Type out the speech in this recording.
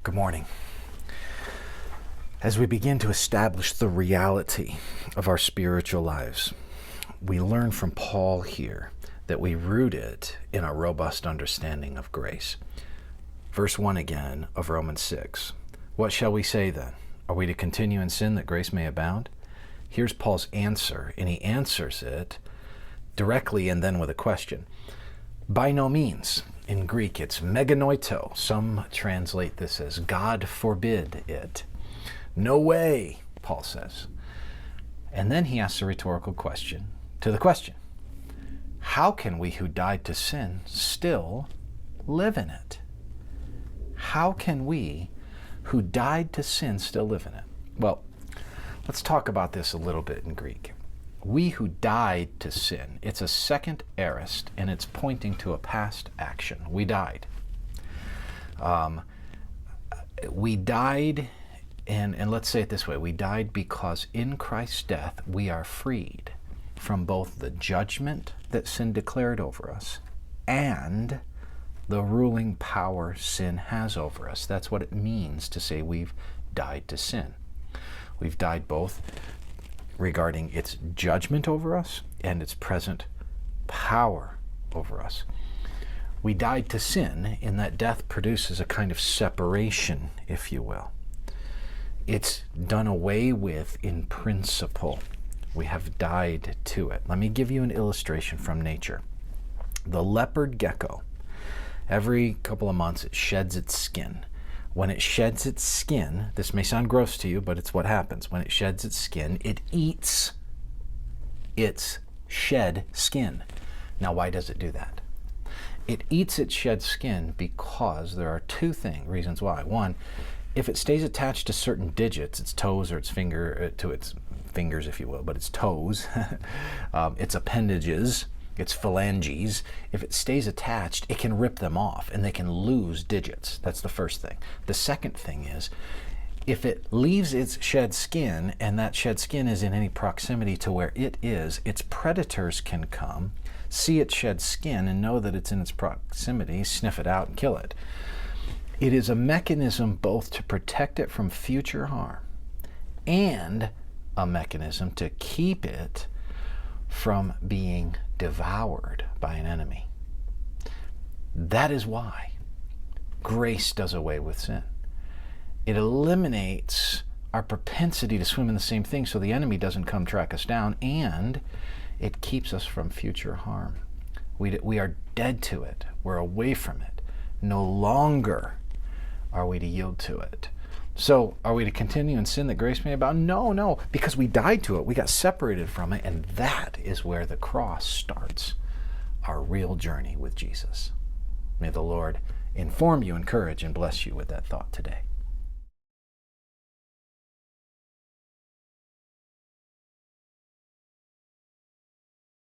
Good morning. As we begin to establish the reality of our spiritual lives, we learn from Paul here that we root it in a robust understanding of grace. Verse 1 again of Romans 6. What shall we say then? Are we to continue in sin that grace may abound? Here's Paul's answer, and he answers it directly and then with a question. By no means. In Greek, it's meganoito. Some translate this as God forbid it. No way, Paul says. And then he asks a rhetorical question to the question. How can we who died to sin still live in it? How can we who died to sin still live in it? Well, let's talk about this a little bit in Greek. We who died to sin, it's a second aorist, and it's pointing to a past action. We died. We died, and let's say it this way, we died because in Christ's death we are freed from both the judgment that sin declared over us and the ruling power sin has over us. That's what it means to say we've died to sin. We've died both regarding its judgment over us and its present power over us. We died to sin in that death produces a kind of separation, if you will. It's done away with in principle. We have died to it. Let me give you an illustration from nature. The leopard gecko, every couple of months it sheds its skin. When it sheds its skin, this may sound gross to you, but it's what happens. When it sheds its skin, it eats its shed skin. Now, why does it do that? It eats its shed skin because there are two reasons why. One, if it stays attached to certain digits, its toes or its to its fingers, if you will, but its toes, its appendages, its phalanges, if it stays attached, it can rip them off and they can lose digits. That's the first thing. The second thing is, if it leaves its shed skin and that shed skin is in any proximity to where it is, its predators can come, see its shed skin and know that it's in its proximity, sniff it out and kill it. It is a mechanism both to protect it from future harm and a mechanism to keep it from being devoured by an enemy. That is why grace does away with sin. It eliminates our propensity to swim in the same thing so the enemy doesn't come track us down, and it keeps us from future harm. We are dead to it. We're away from it. No longer are we to yield to it. So are we to continue in sin that grace may abound? No, because we died to it. We got separated from it, and that is where the cross starts our real journey with Jesus. May the Lord inform you, encourage, and bless you with that thought today.